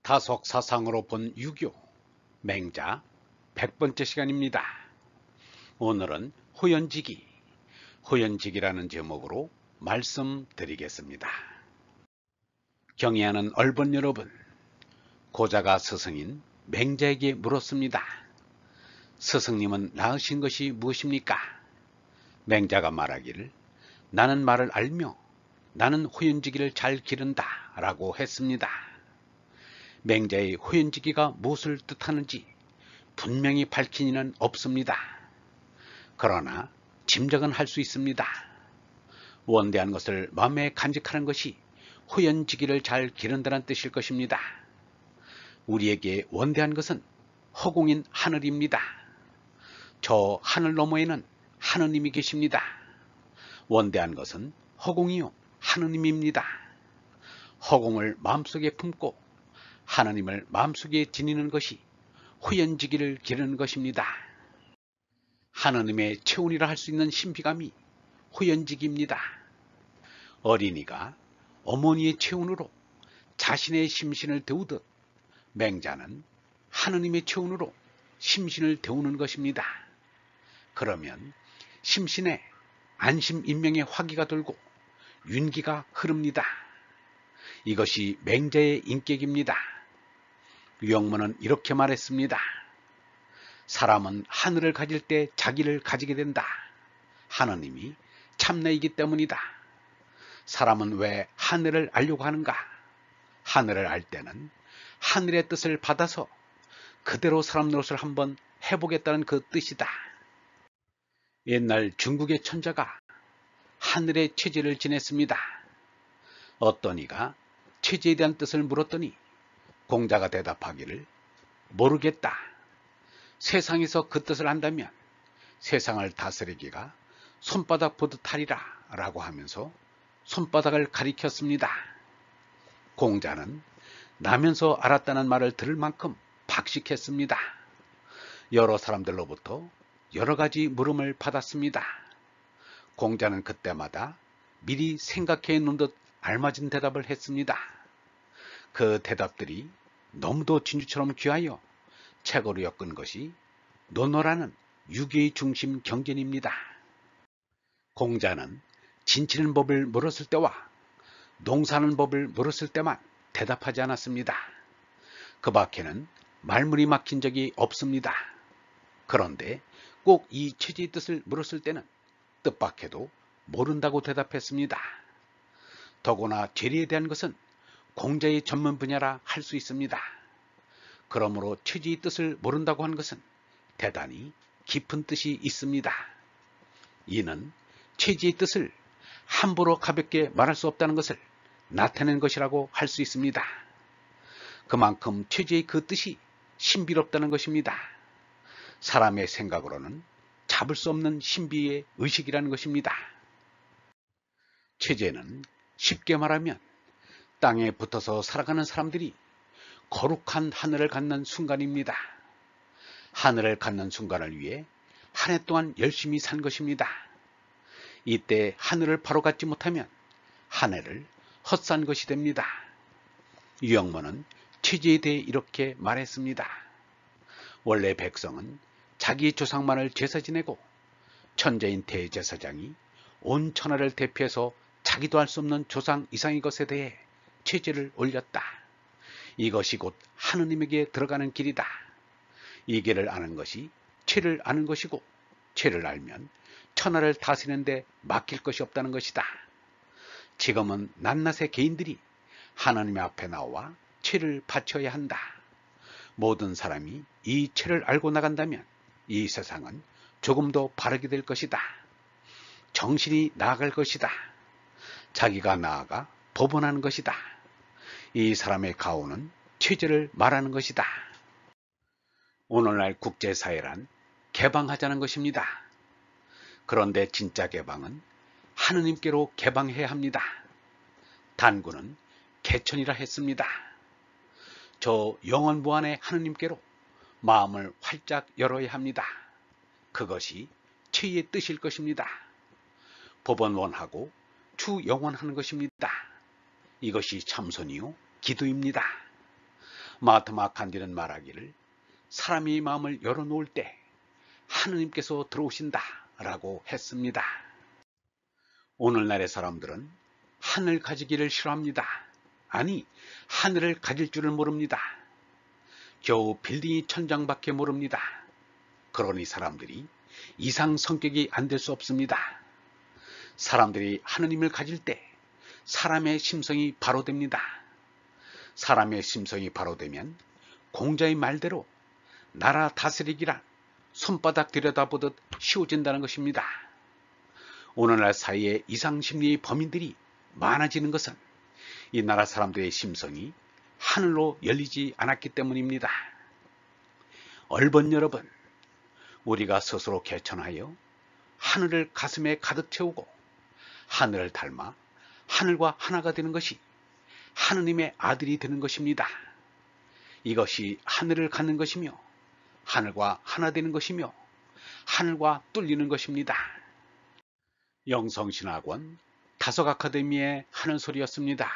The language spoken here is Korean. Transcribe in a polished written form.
다속 사상으로 본 유교 맹자 100번째 시간입니다. 오늘은 호연지기라는 제목으로 말씀드리겠습니다. 경애하는 얼본 여러분, 고자가 스승인 맹자에게 물었습니다. 스승님은 낳으신 것이 무엇입니까? 맹자가 말하기를 나는 말을 알며 나는 호연지기를 잘 기른다 라고 했습니다. 맹자의 호연지기가 무엇을 뜻하는지 분명히 밝힌 이는 없습니다. 그러나 짐작은 할 수 있습니다. 원대한 것을 마음에 간직하는 것이 호연지기를 잘 기른다는 뜻일 것입니다. 우리에게 원대한 것은 허공인 하늘입니다. 저 하늘 너머에는 하느님이 계십니다. 원대한 것은 허공이요 하느님입니다. 허공을 마음속에 품고 하느님을 마음속에 지니는 것이 호연지기를 기르는 것입니다. 하느님의 체온이라 할 수 있는 신비감이 호연지기입니다. 어린이가 어머니의 체온으로 자신의 심신을 데우듯 맹자는 하느님의 체온으로 심신을 데우는 것입니다. 그러면 심신에 안심인명의 화기가 돌고 윤기가 흐릅니다. 이것이 맹자의 인격입니다. 유영문은 이렇게 말했습니다. 사람은 하늘을 가질 때 자기를 가지게 된다. 하느님이 참내이기 때문이다. 사람은 왜 하늘을 알려고 하는가? 하늘을 알 때는 하늘의 뜻을 받아서 그대로 사람 노릇을 한번 해보겠다는 그 뜻이다. 옛날 중국의 천자가 하늘의 체제를 지냈습니다. 어떤 이가 체제에 대한 뜻을 물었더니 공자가 대답하기를 모르겠다. 세상에서 그 뜻을 안다면 세상을 다스리기가 손바닥 보듯 하리라 라고 하면서 손바닥을 가리켰습니다. 공자는 나면서 알았다는 말을 들을 만큼 박식했습니다. 여러 사람들로부터 여러 가지 물음을 받았습니다. 공자는 그때마다 미리 생각해 놓은 듯 알맞은 대답을 했습니다. 그 대답들이 너무도 진주처럼 귀하여 책으로 엮은 것이 논어라는 유교의 중심 경전입니다. 공자는 진치는 법을 물었을 때와 농사하는 법을 물었을 때만 대답하지 않았습니다. 그 밖에는 말문이 막힌 적이 없습니다. 그런데 꼭 이 체제의 뜻을 물었을 때는 뜻밖에도 모른다고 대답했습니다. 더구나 재리에 대한 것은 공자의 전문 분야라 할 수 있습니다. 그러므로 체제의 뜻을 모른다고 하는 것은 대단히 깊은 뜻이 있습니다. 이는 체제의 뜻을 함부로 가볍게 말할 수 없다는 것을 나타내는 것이라고 할 수 있습니다. 그만큼 체제의 그 뜻이 신비롭다는 것입니다. 사람의 생각으로는 잡을 수 없는 신비의 의식이라는 것입니다. 체제는 쉽게 말하면 땅에 붙어서 살아가는 사람들이 거룩한 하늘을 갖는 순간입니다. 하늘을 갖는 순간을 위해 한 해 동안 열심히 산 것입니다. 이때 하늘을 바로 갖지 못하면 한 해를 헛산 것이 됩니다. 유영문은 체제에 대해 이렇게 말했습니다. 원래 백성은 자기 조상만을 제사 지내고 천재인 대제사장이 온 천하를 대표해서 자기도 알 수 없는 조상 이상의 것에 대해 체제를 올렸다. 이것이 곧 하느님에게 들어가는 길이다. 이 길을 아는 것이 체를 아는 것이고 체를 알면 천하를 다스리는 데 맡길 것이 없다는 것이다. 지금은 낱낱의 개인들이 하나님 앞에 나와 체를 바쳐야 한다. 모든 사람이 이 체를 알고 나간다면 이 세상은 조금 더 바르게 될 것이다. 정신이 나아갈 것이다. 자기가 나아가 법원하는 것이다. 이 사람의 가오는 체제를 말하는 것이다. 오늘날 국제사회란 개방하자는 것입니다. 그런데 진짜 개방은 하느님께로 개방해야 합니다. 단군은 개천이라 했습니다. 저 영원무한의 하느님께로 마음을 활짝 열어야 합니다. 그것이 체의 뜻일 것입니다. 법원원하고 추영원하는 것입니다. 이것이 참선이요 기도입니다. 마하트마 간디는 말하기를 사람이 마음을 열어놓을 때 하느님께서 들어오신다 라고 했습니다. 오늘날의 사람들은 하늘 가지기를 싫어합니다. 아니, 하늘을 가질 줄을 모릅니다. 겨우 빌딩이 천장밖에 모릅니다. 그러니 사람들이 이상 성격이 안 될 수 없습니다. 사람들이 하느님을 가질 때 사람의 심성이 바로 됩니다. 사람의 심성이 바로 되면 공자의 말대로 나라 다스리기란 손바닥 들여다보듯 쉬워진다는 것입니다. 오늘날 사회의 이상심리의 범인들이 많아지는 것은 이 나라 사람들의 심성이 하늘로 열리지 않았기 때문입니다. 얼번 여러분, 우리가 스스로 개천하여 하늘을 가슴에 가득 채우고 하늘을 닮아 하늘과 하나가 되는 것이 하느님의 아들이 되는 것입니다. 이것이 하늘을 갖는 것이며 하늘과 하나 되는 것이며 하늘과 뚫리는 것입니다. 영성신학원 다속 아카데미의 하는 소리였습니다.